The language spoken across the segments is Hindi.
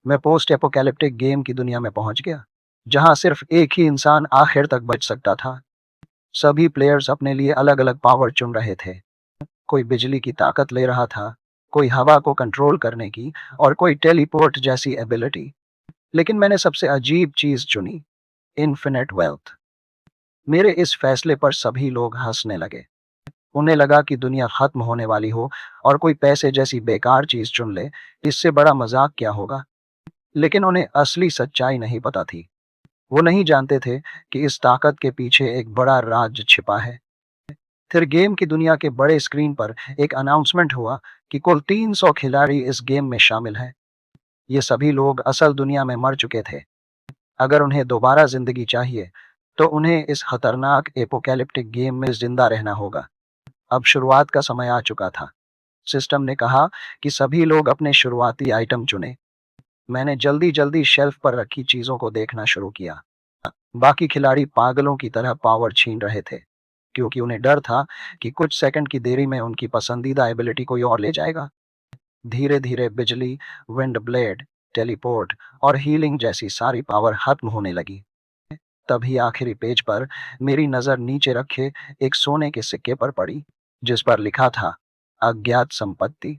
मैं पोस्ट एपोकैलिप्टिक गेम की दुनिया में पहुंच गया, जहां सिर्फ एक ही इंसान आखिर तक बच सकता था। सभी प्लेयर्स अपने लिए अलग अलग पावर चुन रहे थे। कोई बिजली की ताकत ले रहा था, कोई हवा को कंट्रोल करने की, और कोई टेलीपोर्ट जैसी एबिलिटी। लेकिन मैंने सबसे अजीब चीज चुनी, इन्फिनिट वेल्थ। मेरे इस फैसले पर सभी लोग हंसने लगे। उन्हें लगा कि दुनिया खत्म होने वाली हो और कोई पैसे जैसी बेकार चीज चुन ले, इससे बड़ा मजाक क्या होगा। लेकिन उन्हें असली सच्चाई नहीं पता थी। वो नहीं जानते थे कि इस ताकत के पीछे एक बड़ा राज छिपा है। फिर गेम की दुनिया के बड़े स्क्रीन पर एक अनाउंसमेंट हुआ कि कुल 300 खिलाड़ी इस गेम में शामिल हैं। ये सभी लोग असल दुनिया में मर चुके थे। अगर उन्हें दोबारा जिंदगी चाहिए, तो उन्हें इस खतरनाक एपोकैलिप्टिक गेम में जिंदा रहना होगा। अब शुरुआत का समय आ चुका था। सिस्टम ने कहा कि सभी लोग अपने शुरुआती आइटम चुने। मैंने जल्दी जल्दी शेल्फ पर रखी चीजों को देखना शुरू किया। बाकी खिलाड़ी पागलों की तरह पावर छीन रहे थे, क्योंकि उन्हें डर था कि कुछ सेकंड की देरी में उनकी पसंदीदा एबिलिटी कोई और ले जाएगा। धीरे धीरे बिजली, विंड ब्लेड, टेलीपोर्ट और हीलिंग जैसी सारी पावर खत्म होने लगी। तभी आखिरी पेज पर मेरी नजर नीचे रखे एक सोने के सिक्के पर पड़ी, जिस पर लिखा था अज्ञात संपत्ति।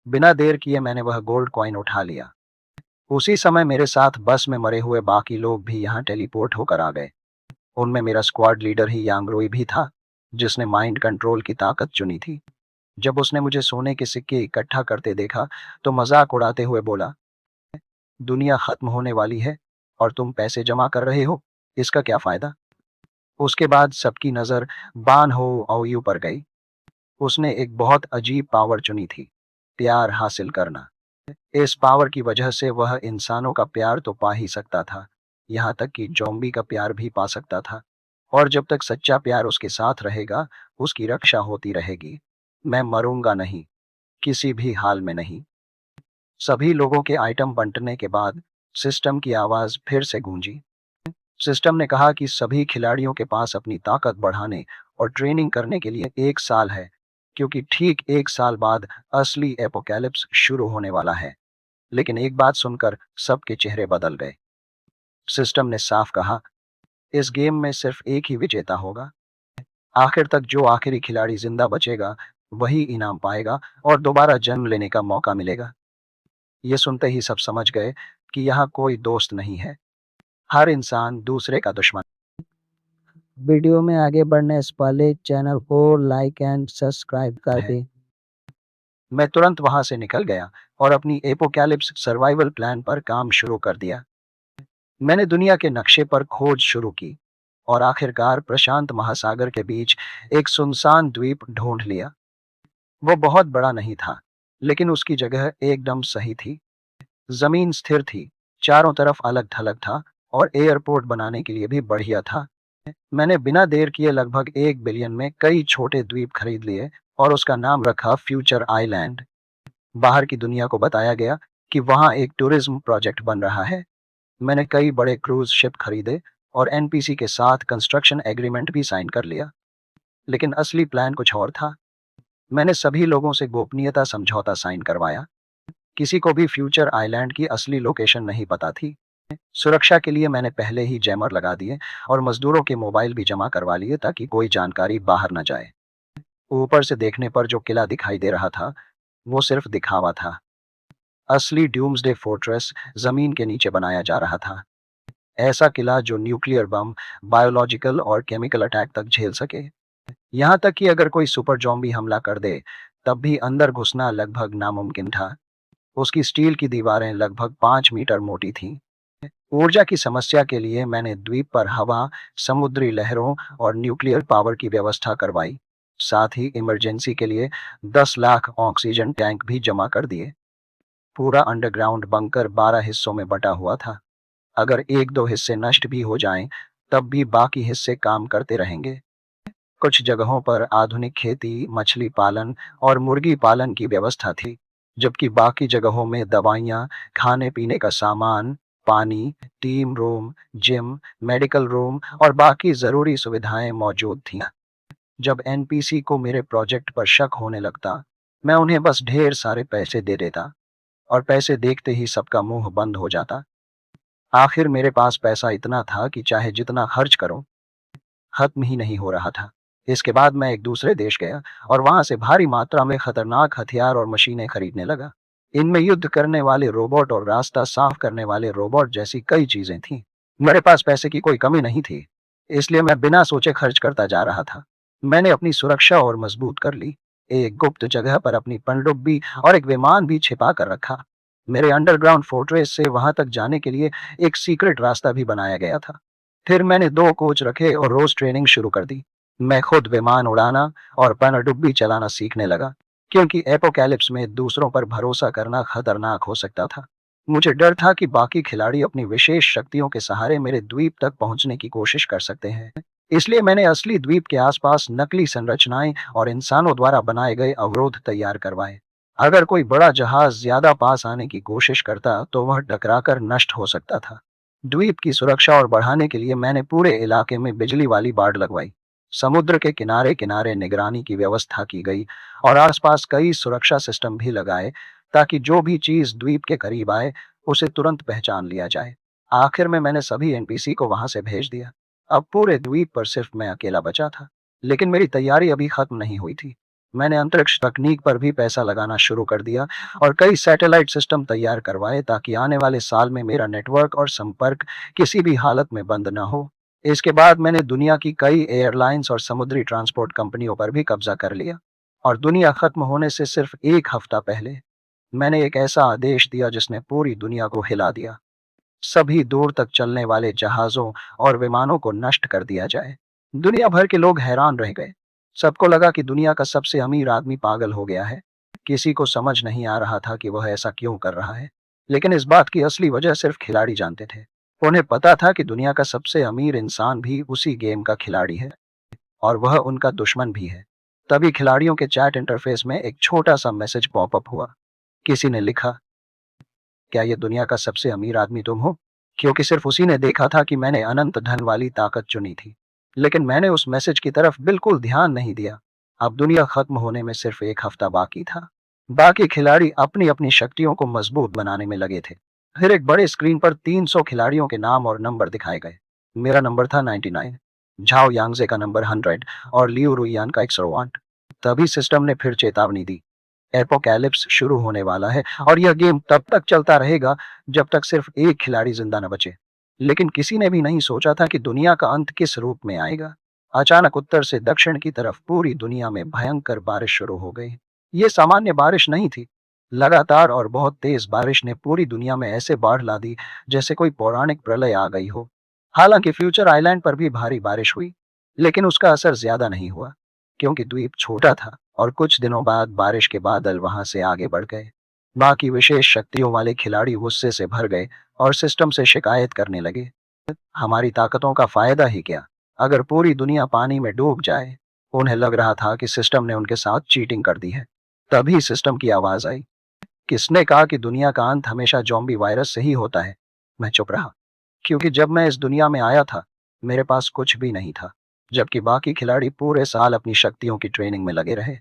बिना देर किए मैंने वह गोल्ड कॉइन उठा लिया। उसी समय मेरे साथ बस में मरे हुए बाकी लोग भी यहाँ टेलीपोर्ट होकर आ गए। उनमें मेरा स्क्वाड लीडर ही यांगरोई भी था, जिसने माइंड कंट्रोल की ताकत चुनी थी। जब उसने मुझे सोने के सिक्के इकट्ठा करते देखा, तो मजाक उड़ाते हुए बोला, दुनिया खत्म होने वाली है और तुम पैसे जमा कर रहे हो, इसका क्या फायदा। उसके बाद सबकी नजर बान हो ओयू पर गई। उसने एक बहुत अजीब पावर चुनी थी, प्यार हासिल करना। इस पावर की वजह से वह इंसानों का प्यार तो पा ही सकता था, यहाँ तक कि ज़ॉम्बी का प्यार भी पा सकता था। और जब तक सच्चा प्यार उसके साथ रहेगा, उसकी रक्षा होती रहेगी। मैं मरूंगा नहीं, किसी भी हाल में नहीं। सभी लोगों के आइटम बंटने के बाद सिस्टम की आवाज फिर से गूंजी। सिस्टम ने कहा कि सभी खिलाड़ियों के पास अपनी ताकत बढ़ाने और ट्रेनिंग करने के लिए 1 साल है, क्योंकि ठीक 1 साल बाद असली एपोकैलिप्स शुरू होने वाला है। लेकिन एक बात सुनकर सबके चेहरे बदल गए। सिस्टम ने साफ कहा, इस गेम में सिर्फ एक ही विजेता होगा। आखिर तक जो आखिरी खिलाड़ी जिंदा बचेगा, वही इनाम पाएगा और दोबारा जन्म लेने का मौका मिलेगा। ये सुनते ही सब समझ गए कि यहाँ कोई दोस्त नहीं है, हर इंसान दूसरे का दुश्मन। वीडियो में आगे बढ़ने से पहले चैनल को लाइक एंड सब्सक्राइब कर दें। मैं तुरंत वहां से निकल गया और अपनी एपोकैलिप्स सर्वाइवल प्लान पर काम शुरू कर दिया। मैंने दुनिया के नक्शे पर खोज शुरू की और आखिरकार प्रशांत महासागर के बीच एक सुनसान द्वीप ढूंढ लिया। वो बहुत बड़ा नहीं था, लेकिन उसकी जगह एकदम सही थी। जमीन स्थिर थी, चारों तरफ अलग थलग था और एयरपोर्ट बनाने के लिए भी बढ़िया था। मैंने बिना देर किए लगभग 1 बिलियन में कई छोटे द्वीप खरीद लिए और उसका नाम रखा फ्यूचर आइलैंड। बाहर की दुनिया को बताया गया कि वहां एक टूरिज्म प्रोजेक्ट बन रहा है। मैंने कई बड़े क्रूज शिप खरीदे और एनपीसी के साथ कंस्ट्रक्शन एग्रीमेंट भी साइन कर लिया। लेकिन असली प्लान कुछ और था। मैंने सभी लोगों से गोपनीयता समझौता साइन करवाया। किसी को भी फ्यूचर आइलैंड की असली लोकेशन नहीं पता थी। सुरक्षा के लिए मैंने पहले ही जैमर लगा दिए और मजदूरों के मोबाइल भी जमा करवा लिए, ताकि कोई जानकारी बाहर न जाए। ऊपर से देखने पर जो किला दिखाई दे रहा था, वो सिर्फ दिखावा था। असली ड्यूम्सडे फोर्ट्रेस जमीन के नीचे बनाया जा रहा था। ऐसा किला जो न्यूक्लियर बम, बायोलॉजिकल और केमिकल अटैक तक झेल सके। यहाँ तक कि अगर कोई सुपर जॉम्बी हमला कर दे, तब भी अंदर घुसना लगभग नामुमकिन था। उसकी स्टील की दीवारें लगभग 5 मीटर मोटी थीं। ऊर्जा की समस्या के लिए मैंने द्वीप पर हवा, समुद्री लहरों और न्यूक्लियर पावर की व्यवस्था करवाई। साथ ही इमरजेंसी के लिए 10 लाख ऑक्सीजन टैंक भी जमा कर दिए। पूरा अंडरग्राउंड बंकर 12 हिस्सों में बटा हुआ था। अगर एक दो हिस्से नष्ट भी हो जाएं, तब भी बाकी हिस्से काम करते रहेंगे। कुछ जगहों पर आधुनिक खेती, मछली पालन और मुर्गी पालन की व्यवस्था थी, जबकि बाकी जगहों में दवाइयाँ, खाने पीने का सामान, पानी, team room, gym, medical room और बाकी जरूरी सुविधाएं मौजूद थीं। जब एनपीसी को मेरे प्रोजेक्ट पर शक होने लगता, मैं उन्हें बस ढेर सारे पैसे दे देता और पैसे देखते ही सबका मुंह बंद हो जाता। आखिर मेरे पास पैसा इतना था कि चाहे जितना खर्च करो, खत्म ही नहीं हो रहा था। इसके बाद मैं एक दूसरे देश गया और वहां से भारी मात्रा में खतरनाक हथियार और मशीनें खरीदने लगा। इनमें युद्ध करने वाले रोबोट और रास्ता साफ करने वाले रोबोट जैसी कई चीजें थीं। मेरे पास पैसे की कोई कमी नहीं थी, इसलिए मैं बिना सोचे खर्च करता जा रहा था। मैंने अपनी सुरक्षा और मजबूत कर ली। एक गुप्त जगह पर अपनी पनडुब्बी और एक विमान भी छिपा कर रखा। मेरे अंडरग्राउंड फोर्ट्रेस से वहां तक जाने के लिए एक सीक्रेट रास्ता भी बनाया गया था। फिर मैंने 2 कोच रखे और रोज ट्रेनिंग शुरू कर दी। मैं खुद विमान उड़ाना और पनडुब्बी चलाना सीखने लगा, क्योंकि एपोकैलिप्स में दूसरों पर भरोसा करना खतरनाक हो सकता था। मुझे डर था कि बाकी खिलाड़ी अपनी विशेष शक्तियों के सहारे मेरे द्वीप तक पहुंचने की कोशिश कर सकते हैं। इसलिए मैंने असली द्वीप के आसपास नकली संरचनाएं और इंसानों द्वारा बनाए गए अवरोध तैयार करवाए। अगर कोई बड़ा जहाज ज्यादा पास आने की कोशिश करता तो वह टकराकर नष्ट हो सकता था। द्वीप की सुरक्षा और बढ़ाने के लिए मैंने पूरे इलाके में बिजली वाली बाड़ लगवाई। समुद्र के किनारे किनारे निगरानी की व्यवस्था की गई और आसपास कई सुरक्षा सिस्टम भी लगाए, ताकि जो भी चीज द्वीप के करीब आए उसे तुरंत पहचान लिया जाए। आखिर में मैंने सभी एनपीसी को वहां से भेज दिया। अब पूरे द्वीप पर सिर्फ मैं अकेला बचा था। लेकिन मेरी तैयारी अभी खत्म नहीं हुई थी। मैंने अंतरिक्ष तकनीक पर भी पैसा लगाना शुरू कर दिया और कई सैटेलाइट सिस्टम तैयार करवाए, ताकि आने वाले साल में मेरा नेटवर्क और संपर्क किसी भी हालत में बंद न हो। इसके बाद मैंने दुनिया की कई एयरलाइंस और समुद्री ट्रांसपोर्ट कंपनियों पर भी कब्जा कर लिया। और दुनिया खत्म होने से सिर्फ 1 हफ्ता पहले मैंने एक ऐसा आदेश दिया जिसने पूरी दुनिया को हिला दिया। सभी दूर तक चलने वाले जहाजों और विमानों को नष्ट कर दिया जाए। दुनिया भर के लोग हैरान रह गए। सबको लगा कि दुनिया का सबसे अमीर आदमी पागल हो गया है। किसी को समझ नहीं आ रहा था कि वह ऐसा क्यों कर रहा है। लेकिन इस बात की असली वजह सिर्फ खिलाड़ी जानते थे। उन्हें पता था कि दुनिया का सबसे अमीर इंसान भी उसी गेम का खिलाड़ी है, और वह उनका दुश्मन भी है। तभी खिलाड़ियों के चैट इंटरफेस में एक छोटा सा मैसेज पॉपअप हुआ। किसी ने लिखा, क्या ये दुनिया का सबसे अमीर आदमी तुम हो? क्योंकि सिर्फ उसी ने देखा था कि मैंने अनंत धन वाली ताकत चुनी थी। लेकिन मैंने उस मैसेज की तरफ बिल्कुल ध्यान नहीं दिया। अब दुनिया खत्म होने में सिर्फ 1 हफ्ता बाकी था। बाकी खिलाड़ी अपनी अपनी शक्तियों को मजबूत बनाने में लगे थे। फिर एक बड़े स्क्रीन पर 300 खिलाड़ियों के नाम और नंबर दिखाए गए। मेरा नंबर था 99, झाओ यांगजे का नंबर 100 और लियू रुइयान का 108। तभी सिस्टम ने फिर चेतावनी दी, एपोकैलिप्स शुरू होने वाला है और यह गेम तब तक चलता रहेगा जब तक सिर्फ एक खिलाड़ी जिंदा न बचे। लेकिन किसी ने भी नहीं सोचा था कि दुनिया का अंत किस रूप में आएगा। अचानक उत्तर से दक्षिण की तरफ पूरी दुनिया में भयंकर बारिश शुरू हो गई। ये सामान्य बारिश नहीं थी। लगातार और बहुत तेज बारिश ने पूरी दुनिया में ऐसे बाढ़ ला दी जैसे कोई पौराणिक प्रलय आ गई हो। हालांकि फ्यूचर आइलैंड पर भी भारी बारिश हुई, लेकिन उसका असर ज्यादा नहीं हुआ, क्योंकि द्वीप छोटा था और कुछ दिनों बाद बारिश के बादल वहां से आगे बढ़ गए। बाकी विशेष शक्तियों वाले खिलाड़ी गुस्से से भर गए और सिस्टम से शिकायत करने लगे, हमारी ताकतों का फायदा ही क्या, अगर पूरी दुनिया पानी में डूब जाए। उन्हें लग रहा था कि सिस्टम ने उनके साथ चीटिंग कर दी है। तभी सिस्टम की आवाज आई, किसने कहा कि दुनिया का अंत हमेशा जॉम्बी वायरस से ही होता है? मैं चुप रहा, क्योंकि जब मैं इस दुनिया में आया था मेरे पास कुछ भी नहीं था, जबकि बाकी खिलाड़ी पूरे साल अपनी शक्तियों की ट्रेनिंग में लगे रहे।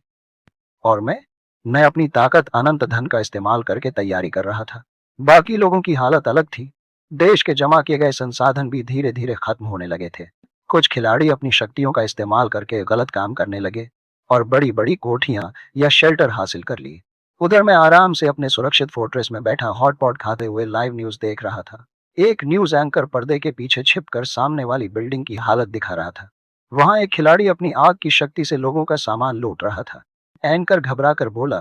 और मैं अपनी ताकत अनंत धन का इस्तेमाल करके तैयारी कर रहा था। बाकी लोगों की हालत अलग थी। देश के जमा किए गए संसाधन भी धीरे धीरे खत्म होने लगे थे। कुछ खिलाड़ी अपनी शक्तियों का इस्तेमाल करके गलत काम करने लगे और बड़ी बड़ी कोठियां या शेल्टर हासिल कर ली। उधर मैं आराम से अपने सुरक्षित फोर्ट्रेस में बैठा हॉटपॉट खाते हुए लाइव न्यूज देख रहा था। एक न्यूज एंकर पर्दे के पीछे छिपकर सामने वाली बिल्डिंग की हालत दिखा रहा था। वहां एक खिलाड़ी अपनी आग की शक्ति से लोगों का सामान लूट रहा था। एंकर घबराकर बोला,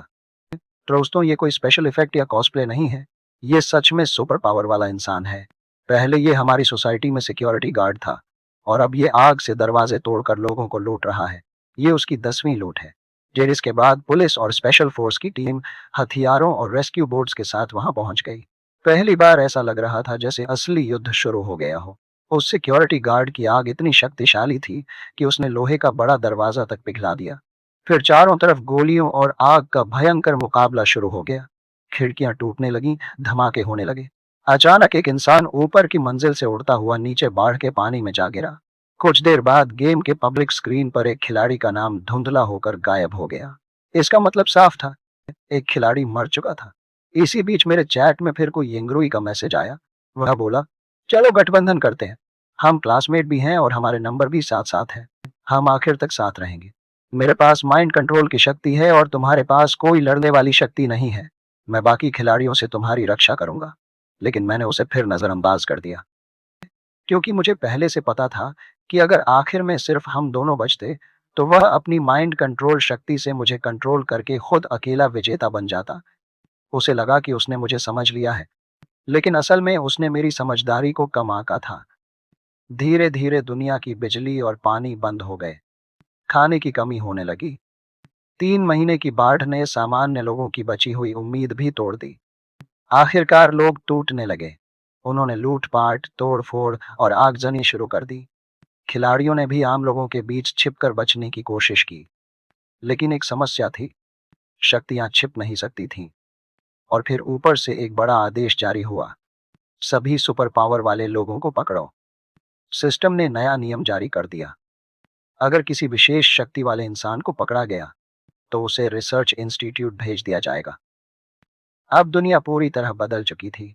दोस्तों ये कोई स्पेशल इफेक्ट या कॉस्प्ले नहीं है, ये सच में सुपर पावर वाला इंसान है। पहले ये हमारी सोसाइटी में सिक्योरिटी गार्ड था और अब ये आग से दरवाजे तोड़कर लोगों को लूट रहा है। ये उसकी 10वीं लूट है। फिर इसके बाद पुलिस और स्पेशल फोर्स की टीम हथियारों और रेस्क्यू बोट्स के साथ वहां पहुंच गई। पहली बार ऐसा लग रहा था जैसे असली युद्ध शुरू हो गया हो। उस सिक्योरिटी गार्ड की आग इतनी शक्तिशाली थी कि उसने लोहे का बड़ा दरवाजा तक पिघला दिया। फिर चारों तरफ गोलियों और आग का भयंकर मुकाबला शुरू हो गया। खिड़कियां टूटने लगीं, धमाके होने लगे। अचानक एक इंसान ऊपर की मंजिल से उड़ता हुआ नीचे बाढ़ के पानी में जा गिरा। कुछ देर बाद गेम के पब्लिक स्क्रीन पर एक खिलाड़ी का नाम धुंधला होकर गायब हो गया। इसका मतलब साफ था, एक खिलाड़ी मर चुका था। इसी बीच मेरे चैट में फिर कोई यंगरुई का मैसेज आया। वह बोला, चलो गठबंधन करते हैं, हम क्लासमेट भी हैं और हमारे नंबर भी साथ साथ हैं, हम आखिर तक साथ रहेंगे। मेरे पास माइंड कंट्रोल की शक्ति है और तुम्हारे पास कोई लड़ने वाली शक्ति नहीं है। मैं बाकी खिलाड़ियों से तुम्हारी रक्षा करूंगा। लेकिन मैंने उसे फिर नजरअंदाज कर दिया, क्योंकि मुझे पहले से पता था कि अगर आखिर में सिर्फ हम दोनों बचते तो वह अपनी माइंड कंट्रोल शक्ति से मुझे कंट्रोल करके खुद अकेला विजेता बन जाता। उसे लगा कि उसने मुझे समझ लिया है, लेकिन असल में उसने मेरी समझदारी को कम आंका था। धीरे धीरे दुनिया की बिजली और पानी बंद हो गए, खाने की कमी होने लगी। 3 महीने की बाढ़ ने सामान्य लोगों की बची हुई उम्मीद भी तोड़ दी। आखिरकार लोग टूटने लगे। उन्होंने लूटपाट, तोड़फोड़ और आगजनी शुरू कर दी। खिलाड़ियों ने भी आम लोगों के बीच छिपकर बचने की कोशिश की, लेकिन एक समस्या थी, शक्तियां छिप नहीं सकती थीं। और फिर ऊपर से एक बड़ा आदेश जारी हुआ, सभी सुपर पावर वाले लोगों को पकड़ो। सिस्टम ने नया नियम जारी कर दिया, अगर किसी विशेष शक्ति वाले इंसान को पकड़ा गया तो उसे रिसर्च इंस्टीट्यूट भेज दिया जाएगा। अब दुनिया पूरी तरह बदल चुकी थी।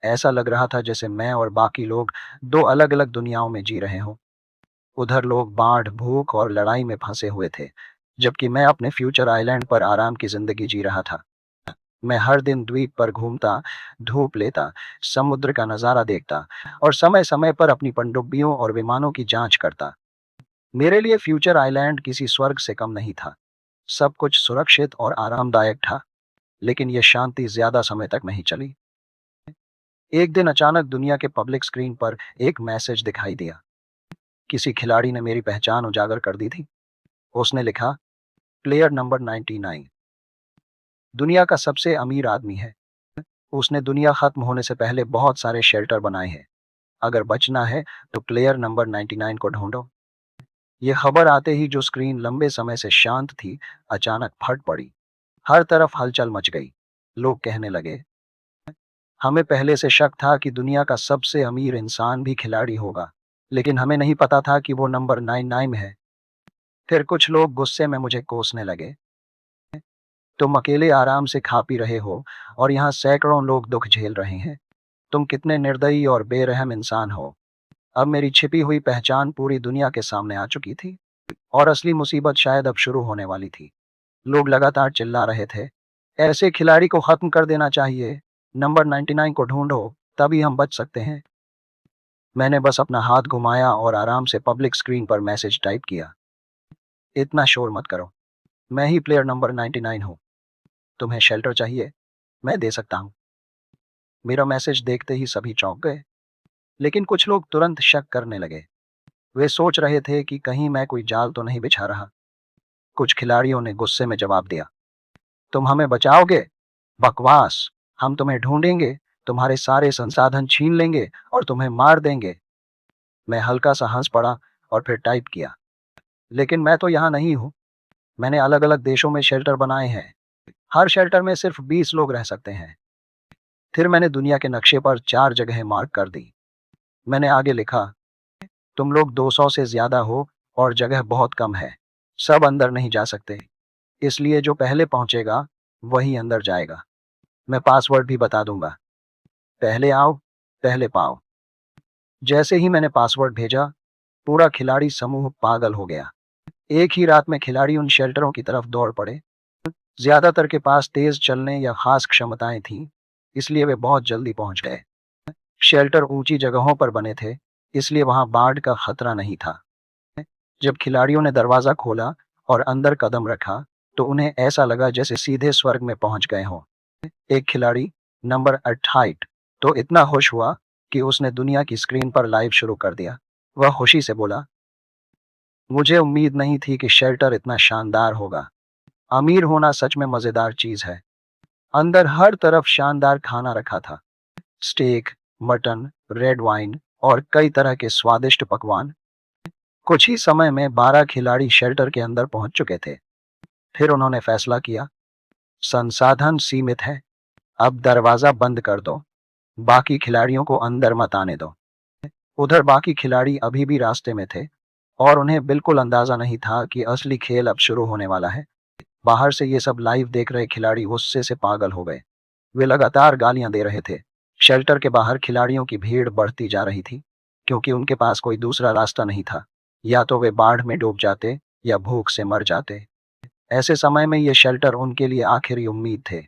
ऐसा लग रहा था जैसे मैं और बाकी लोग दो अलग अलग दुनियाओं में जी रहे हों। उधर लोग बाढ़, भूख और लड़ाई में फंसे हुए थे, जबकि मैं अपने फ्यूचर आइलैंड पर आराम की जिंदगी जी रहा था। मैं हर दिन द्वीप पर घूमता, धूप लेता, समुद्र का नजारा देखता और समय समय पर अपनी पनडुब्बियों और विमानों की जांच करता। मेरे लिए फ्यूचर आइलैंड किसी स्वर्ग से कम नहीं था। सब कुछ सुरक्षित और आरामदायक था, लेकिन यह शांति ज्यादा समय तक नहीं चली। एक दिन अचानक दुनिया के पब्लिक स्क्रीन पर एक मैसेज दिखाई दिया। किसी खिलाड़ी ने मेरी पहचान उजागर कर दी थी। उसने लिखा, प्लेयर नंबर 99 दुनिया का सबसे अमीर आदमी है। उसने दुनिया खत्म होने से पहले बहुत सारे शेल्टर बनाए हैं। अगर बचना है तो प्लेयर नंबर 99 को ढूंढो। यह खबर आते ही जो स्क्रीन लंबे समय से शांत थी, अचानक फट पड़ी। हर तरफ हलचल मच गई। लोग कहने लगे, हमें पहले से शक था कि दुनिया का सबसे अमीर इंसान भी खिलाड़ी होगा, लेकिन हमें नहीं पता था कि वो नंबर 99 है। फिर कुछ लोग गुस्से में मुझे कोसने लगे, तुम अकेले आराम से खा पी रहे हो और यहाँ सैकड़ों लोग दुख झेल रहे हैं। तुम कितने निर्दयी और बेरहम इंसान हो। अब मेरी छिपी हुई पहचान पूरी दुनिया के सामने आ चुकी थी और असली मुसीबत शायद अब शुरू होने वाली थी। लोग लगातार चिल्ला रहे थे, ऐसे खिलाड़ी को खत्म कर देना चाहिए, नंबर 99 को ढूंढो, तभी हम बच सकते हैं। मैंने बस अपना हाथ घुमाया और आराम से पब्लिक स्क्रीन पर मैसेज टाइप किया, इतना शोर मत करो, मैं ही प्लेयर नंबर 99 हूँ। तुम्हें शेल्टर चाहिए, मैं दे सकता हूँ। मेरा मैसेज देखते ही सभी चौंक गए, लेकिन कुछ लोग तुरंत शक करने लगे। वे सोच रहे थे कि कहीं मैं कोई जाल तो नहीं बिछा रहा। कुछ खिलाड़ियों ने गुस्से में जवाब दिया, तुम हमें बचाओगे? बकवास, हम तुम्हें ढूंढेंगे, तुम्हारे सारे संसाधन छीन लेंगे और तुम्हें मार देंगे। मैं हल्का सा हंस पड़ा और फिर टाइप किया, लेकिन मैं तो यहाँ नहीं हूँ। मैंने अलग अलग देशों में शेल्टर बनाए हैं, हर शेल्टर में सिर्फ 20 लोग रह सकते हैं। फिर मैंने दुनिया के नक्शे पर 4 जगहें मार्क कर दी। मैंने आगे लिखा, तुम लोग 200 से ज्यादा हो और जगह बहुत कम है, सब अंदर नहीं जा सकते, इसलिए जो पहले पहुंचेगा वही अंदर जाएगा। मैं पासवर्ड भी बता दूंगा, पहले आओ पहले पाओ। जैसे ही मैंने पासवर्ड भेजा, पूरा खिलाड़ी समूह पागल हो गया। एक ही रात में खिलाड़ी उन शेल्टरों की तरफ दौड़ पड़े। ज्यादातर के पास तेज चलने या खास क्षमताएं थीं, इसलिए वे बहुत जल्दी पहुंच गए। शेल्टर ऊंची जगहों पर बने थे, इसलिए वहां बाढ़ का खतरा नहीं था। जब खिलाड़ियों ने दरवाजा खोला और अंदर कदम रखा तो उन्हें ऐसा लगा जैसे सीधे स्वर्ग में पहुंच गए हों। एक खिलाड़ी नंबर 28 तो इतना खुश हुआ कि उसने दुनिया की स्क्रीन पर लाइव शुरू कर दिया। वह खुशी से बोला, मुझे उम्मीद नहीं थी कि शेल्टर इतना शानदार होगा। अमीर होना सच में मजेदार चीज है। अंदर हर तरफ शानदार खाना रखा था, स्टेक, मटन, रेड वाइन और कई तरह के स्वादिष्ट पकवान। कुछ ही समय में 12 खिलाड़ी शेल्टर के अंदर पहुंच चुके थे। फिर उन्होंने फैसला किया, संसाधन सीमित है, अब दरवाजा बंद कर दो, बाकी खिलाड़ियों को अंदर मत आने दो। उधर बाकी खिलाड़ी अभी भी रास्ते में थे और उन्हें बिल्कुल अंदाजा नहीं था कि असली खेल अब शुरू होने वाला है। बाहर से ये सब लाइव देख रहे खिलाड़ी गुस्से से पागल हो गए। वे लगातार गालियां दे रहे थे। शेल्टर के बाहर खिलाड़ियों की भीड़ बढ़ती जा रही थी, क्योंकि उनके पास कोई दूसरा रास्ता नहीं था। या तो वे बाढ़ में डूब जाते या भूख से मर जाते। ऐसे समय में ये शेल्टर उनके लिए आखिरी उम्मीद थे।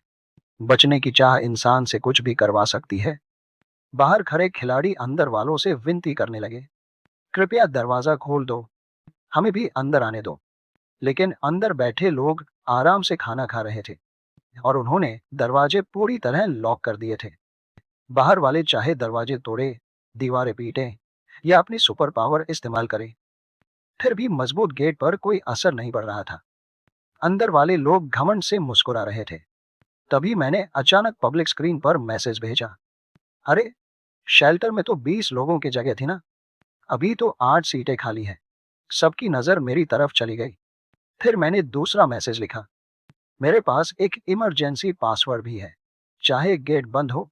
बचने की चाह इंसान से कुछ भी करवा सकती है। बाहर खड़े खिलाड़ी अंदर वालों से विनती करने लगे, कृपया दरवाजा खोल दो, हमें भी अंदर आने दो। लेकिन अंदर बैठे लोग आराम से खाना खा रहे थे और उन्होंने दरवाजे पूरी तरह लॉक कर दिए थे। बाहर वाले चाहे दरवाजे तोड़े, दीवारें पीटे या अपनी सुपर पावर इस्तेमाल करें, फिर भी मजबूत गेट पर कोई असर नहीं पड़ रहा था। अंदर वाले लोग घमंड से मुस्कुरा रहे थे। तभी मैंने अचानक पब्लिक स्क्रीन पर मैसेज भेजा, अरे, शेल्टर में तो 20 लोगों की जगह थी ना, अभी तो 8 सीटें खाली है। सबकी नजर मेरी तरफ चली गई। फिर मैंने दूसरा मैसेज लिखा, मेरे पास एक इमरजेंसी पासवर्ड भी है, चाहे गेट बंद हो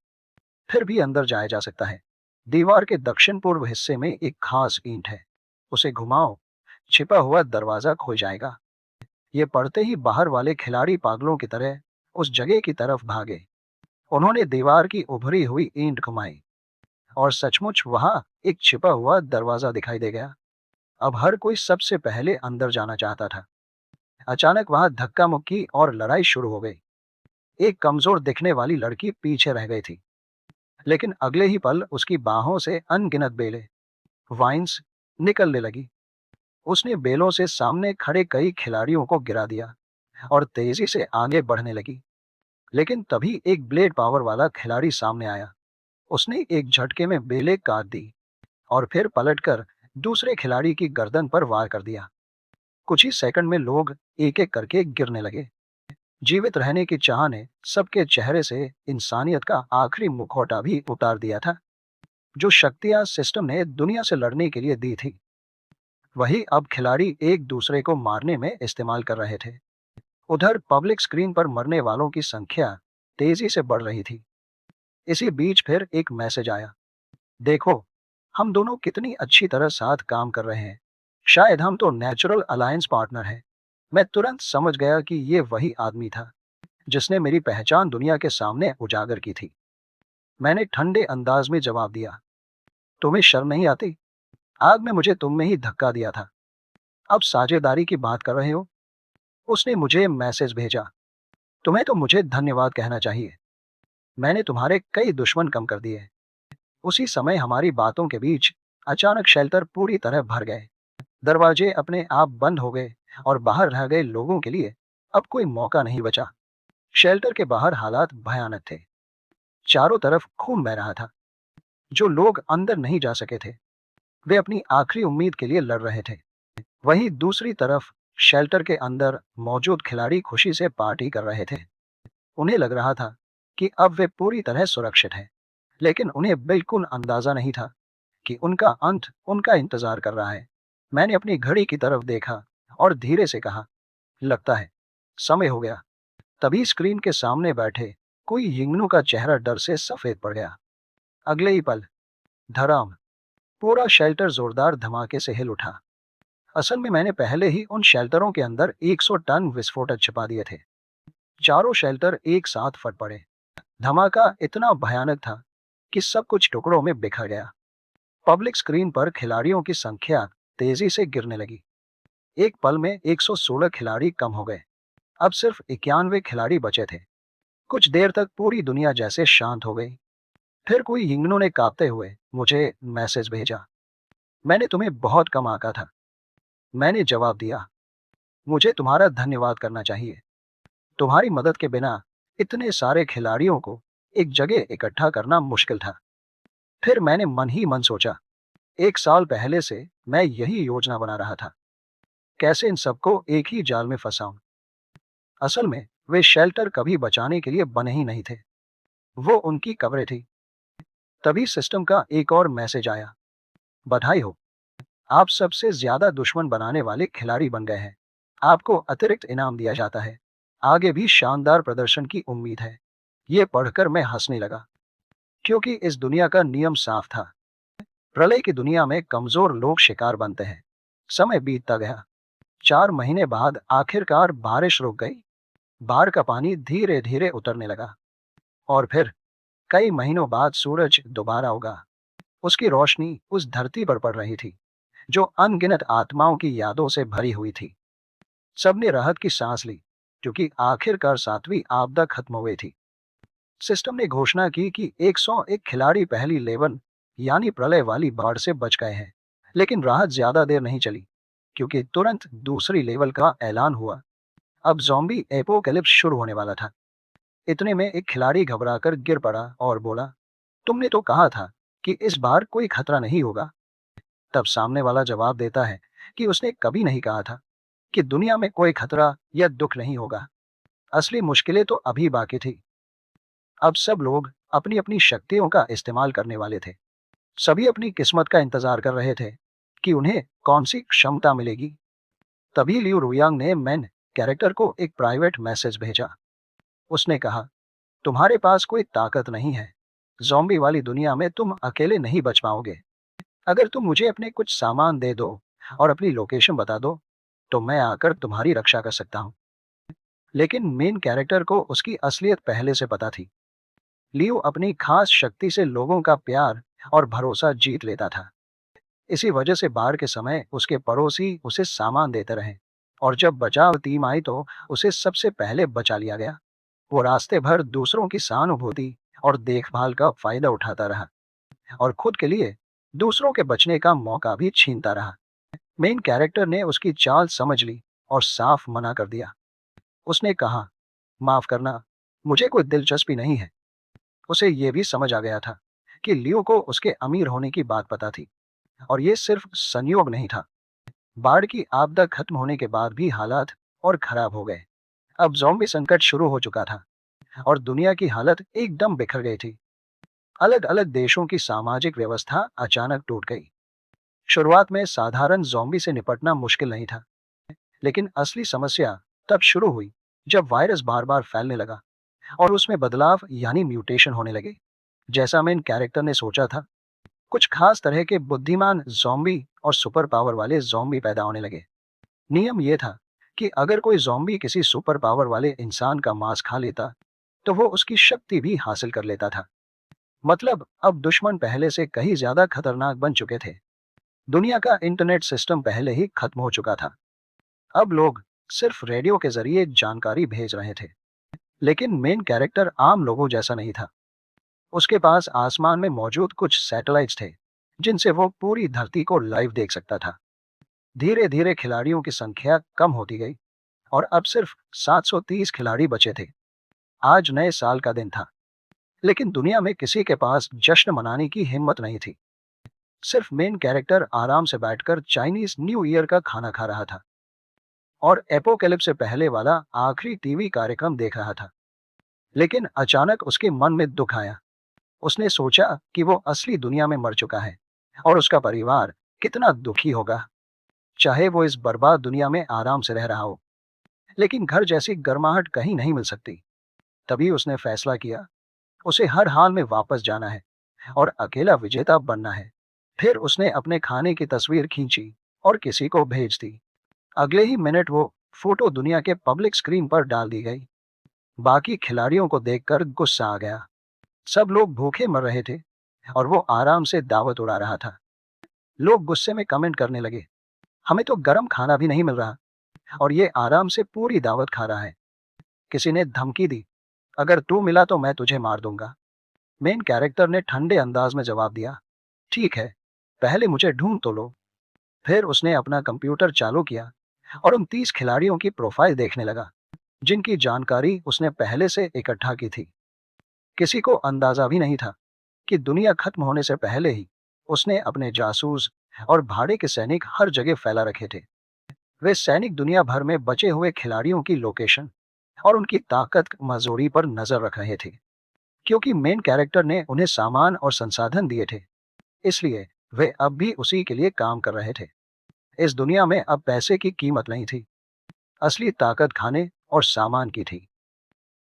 फिर भी अंदर जाया जा सकता है। दीवार के दक्षिण पूर्व हिस्से में एक खास ईंट है, उसे घुमाओ, छिपा हुआ दरवाजा खुल जाएगा। ये पढ़ते ही बाहर वाले खिलाड़ी पागलों की तरह उस जगह की तरफ भागे। उन्होंने दीवार की उभरी हुई ईंट घुमाई और सचमुच वहां एक छिपा हुआ दरवाजा दिखाई दे गया। अब हर कोई सबसे पहले अंदर जाना चाहता था। अचानक वहां धक्का मुक्की और लड़ाई शुरू हो गई। एक कमजोर दिखने वाली लड़की पीछे रह गई थी, लेकिन अगले ही पल उसकी बाहों से अनगिनत बेलें, वाइन्स निकलने लगी। उसने बेलों से सामने खड़े कई खिलाड़ियों को गिरा दिया और तेजी से आगे बढ़ने लगी। लेकिन तभी एक ब्लेड पावर वाला खिलाड़ी सामने आया। उसने एक झटके में बेलें काट दी और फिर पलटकर दूसरे खिलाड़ी की गर्दन पर वार कर दिया। कुछ ही सेकंड में लोग एक एक करके गिरने लगे। जीवित रहने की चाह ने सबके चेहरे से इंसानियत का आखिरी मुखौटा भी उतार दिया था। जो शक्तियां सिस्टम ने दुनिया से लड़ने के लिए दी थी, वही अब खिलाड़ी एक दूसरे को मारने में इस्तेमाल कर रहे थे। उधर पब्लिक स्क्रीन पर मरने वालों की संख्या तेजी से बढ़ रही थी। इसी बीच फिर एक मैसेज आया, देखो, हम दोनों कितनी अच्छी तरह साथ काम कर रहे हैं, शायद हम तो नेचुरल अलायंस पार्टनर हैं। मैं तुरंत समझ गया कि ये वही आदमी था जिसने मेरी पहचान दुनिया के सामने उजागर की थी। मैंने ठंडे अंदाज में जवाब दिया, तुम्हें शर्म नहीं आती? आग में मुझे तुम में ही धक्का दिया था, अब साझेदारी की बात कर रहे हो? उसने मुझे मैसेज भेजा, तुम्हें तो मुझे धन्यवाद कहना चाहिए, मैंने तुम्हारे कई दुश्मन कम कर दिए। उसी समय हमारी बातों के बीच अचानक शेल्टर पूरी तरह भर गए। दरवाजे अपने आप बंद हो गए और बाहर रह गए लोगों के लिए अब कोई मौका नहीं बचा। शेल्टर के बाहर हालात भयानक थे। चारों तरफ खून बह रहा था। जो लोग अंदर नहीं जा सके थे, वे अपनी आखिरी उम्मीद के लिए लड़ रहे थे। वहीं दूसरी तरफ शेल्टर के अंदर मौजूद खिलाड़ी खुशी से पार्टी कर रहे थे। उन्हें लग रहा था कि अब वे पूरी तरह सुरक्षित हैं, लेकिन उन्हें बिल्कुल अंदाजा नहीं था कि उनका अंत उनका इंतजार कर रहा है। मैंने अपनी घड़ी की तरफ देखा और धीरे से कहा, लगता है समय हो गया। तभी स्क्रीन के सामने बैठे कोई यिंगनू का चेहरा डर से सफेद पड़ गया। अगले ही पल धड़ाम, पूरा शेल्टर जोरदार धमाके से हिल उठा। असल में मैंने पहले ही उन शेल्टरों के अंदर 100 टन विस्फोटक छिपा दिए थे। चारों शेल्टर एक साथ फट पड़े। धमाका इतना भयानक था कि सब कुछ टुकड़ों में बिखर गया। पब्लिक स्क्रीन पर खिलाड़ियों की संख्या तेजी से गिरने लगी। एक पल में 116 खिलाड़ी कम हो गए। अब सिर्फ 91 खिलाड़ी बचे थे। कुछ देर तक पूरी दुनिया जैसे शांत हो गई। फिर कोई यिंगनों ने कांपते हुए मुझे मैसेज भेजा, मैंने तुम्हें बहुत कम आंका था। मैंने जवाब दिया, मुझे तुम्हारा धन्यवाद करना चाहिए। तुम्हारी मदद के बिना इतने सारे खिलाड़ियों को एक जगह इकट्ठा करना मुश्किल था। फिर मैंने मन ही मन सोचा, 1 साल पहले से मैं यही योजना बना रहा था, कैसे इन सबको एक ही जाल में फंसाऊं। असल में वे शेल्टर कभी बचाने के लिए बने ही नहीं थे, वो उनकी कब्रें थी। तभी सिस्टम का एक और मैसेज आया, बधाई हो, आप सबसे ज्यादा दुश्मन बनाने वाले खिलाड़ी बन गए हैं। आपको अतिरिक्त इनाम दिया जाता है। आगे भी शानदार प्रदर्शन की उम्मीद है। ये पढ़कर मैं हंसने लगा, क्योंकि इस दुनिया का नियम साफ था। प्रलय की दुनिया में कमजोर लोग शिकार बनते हैं। समय बीतता गया। 4 महीने बाद आखिरकार बारिश रुक गई। बाढ़ का पानी धीरे धीरे उतरने लगा और फिर कई महीनों बाद सूरज दोबारा उगा। उसकी रोशनी उस धरती पर पड़ रही थी जो अनगिनत आत्माओं की यादों से भरी हुई थी। सबने राहत की सांस ली, क्योंकि आखिरकार सातवीं आपदा खत्म हुई थी। सिस्टम ने घोषणा की कि 101 खिलाड़ी पहली लेवन यानी प्रलय वाली बाढ़ से बच गए हैं। लेकिन राहत ज्यादा देर नहीं चली, क्योंकि तुरंत दूसरी लेवल का ऐलान हुआ। अब ज़ॉम्बी एपोकैलिप्स शुरू होने वाला था। इतने में एक खिलाड़ी घबराकर गिर पड़ा और बोला, तुमने तो कहा था कि इस बार कोई खतरा नहीं होगा। तब सामने वाला जवाब देता है कि उसने कभी नहीं कहा था कि दुनिया में कोई खतरा या दुख नहीं होगा। असली मुश्किलें तो अभी बाकी थी। अब सब लोग अपनी अपनी शक्तियों का इस्तेमाल करने वाले थे। सभी अपनी किस्मत का इंतजार कर रहे थे कि उन्हें कौन सी क्षमता मिलेगी। तभी लियू रुयांग ने मैन कैरेक्टर को एक प्राइवेट मैसेज भेजा। उसने कहा, तुम्हारे पास कोई ताकत नहीं है। ज़ॉम्बी वाली दुनिया में तुम अकेले नहीं बच पाओगे। अगर तुम मुझे अपने कुछ सामान दे दो और अपनी लोकेशन बता दो, तो मैं आकर तुम्हारी रक्षा कर सकता हूँ। लेकिन मेन कैरेक्टर को उसकी असलियत पहले से पता थी। लियो अपनी खास शक्ति से लोगों का प्यार और भरोसा जीत लेता था। इसी वजह से बाढ़ के समय उसके पड़ोसी उसे सामान देते रहे, और जब बचाव टीम आई तो उसे सबसे पहले बचा लिया गया। वो रास्ते भर दूसरों की सहानुभूति और देखभाल का फायदा उठाता रहा, और खुद के लिए दूसरों के बचने का मौका भी छीनता रहा। मेन कैरेक्टर ने उसकी चाल समझ ली और साफ मना कर दिया। उसने कहा, माफ करना, मुझे कोई दिलचस्पी नहीं है। उसे ये भी समझ आ गया था कि लियो को उसके अमीर होने की बात पता थी, और ये सिर्फ संयोग नहीं था। बाढ़ की आपदा खत्म होने के बाद भी हालात और खराब हो गए। अब ज़ॉम्बी संकट शुरू हो चुका था और दुनिया की हालत एकदम बिखर गई थी। अलग अलग देशों की सामाजिक व्यवस्था अचानक टूट गई। शुरुआत में साधारण ज़ॉम्बी से निपटना मुश्किल नहीं था, लेकिन असली समस्या तब शुरू हुई जब वायरस बार बार फैलने लगा और उसमें बदलाव यानी म्यूटेशन होने लगे, जैसा मेन कैरेक्टर ने सोचा था। कुछ खास तरह के बुद्धिमान ज़ॉम्बी और सुपर पावर वाले ज़ॉम्बी पैदा होने लगे। नियम यह था कि अगर कोई ज़ॉम्बी किसी सुपर पावर वाले इंसान का मांस खा लेता, तो वो उसकी शक्ति भी हासिल कर लेता था। मतलब अब दुश्मन पहले से कहीं ज्यादा खतरनाक बन चुके थे। दुनिया का इंटरनेट सिस्टम पहले ही खत्म हो चुका था। अब लोग सिर्फ रेडियो के जरिए जानकारी भेज रहे थे। लेकिन मेन कैरेक्टर आम लोगों जैसा नहीं था। उसके पास आसमान में मौजूद कुछ सैटेलाइट्स थे, जिनसे वो पूरी धरती को लाइव देख सकता था। धीरे धीरे खिलाड़ियों की संख्या कम होती गई और अब सिर्फ 730 खिलाड़ी बचे थे। आज नए साल का दिन था, लेकिन दुनिया में किसी के पास जश्न मनाने की हिम्मत नहीं थी। सिर्फ मेन कैरेक्टर आराम से बैठकर चाइनीज न्यू ईयर का खाना खा रहा था और एपोकैलिप्स से पहले वाला आखिरी टीवी कार्यक्रम देख रहा था। लेकिन अचानक उसके मन में दुख आया। उसने सोचा कि वो असली दुनिया में मर चुका है और उसका परिवार कितना दुखी होगा। चाहे वो इस बर्बाद दुनिया में आराम से रह रहा हो, लेकिन घर जैसी गर्माहट कहीं नहीं मिल सकती। तभी उसने फैसला किया, उसे हर हाल में वापस जाना है और अकेला विजेता बनना है। फिर उसने अपने खाने की तस्वीर खींची और किसी को भेज दी। अगले ही मिनट वो फोटो दुनिया के पब्लिक स्क्रीन पर डाल दी गई। बाकी खिलाड़ियों को देखकर गुस्सा आ गया। सब लोग भूखे मर रहे थे और वो आराम से दावत उड़ा रहा था। लोग गुस्से में कमेंट करने लगे, हमें तो गर्म खाना भी नहीं मिल रहा और ये आराम से पूरी दावत खा रहा है। किसी ने धमकी दी, अगर तू मिला तो मैं तुझे मार दूंगा। मेन कैरेक्टर ने ठंडे अंदाज में जवाब दिया, ठीक है, पहले मुझे ढूंढ तो लो। फिर उसने अपना कंप्यूटर चालू किया और उन 30 खिलाड़ियों की प्रोफाइल देखने लगा, जिनकी जानकारी उसने पहले से इकट्ठा की थी। किसी को अंदाजा भी नहीं था कि दुनिया खत्म होने से पहले ही उसने अपने जासूस और भाड़े के सैनिक हर जगह फैला रखे थे। वे सैनिक दुनिया भर में बचे हुए खिलाड़ियों की लोकेशन और उनकी ताकत मजोरी पर नजर रख रहे थे। क्योंकि मेन कैरेक्टर ने उन्हें सामान और संसाधन दिए थे, इसलिए वे अब भी उसी के लिए काम कर रहे थे। इस दुनिया में अब पैसे की कीमत नहीं थी, असली ताकत खाने और सामान की थी।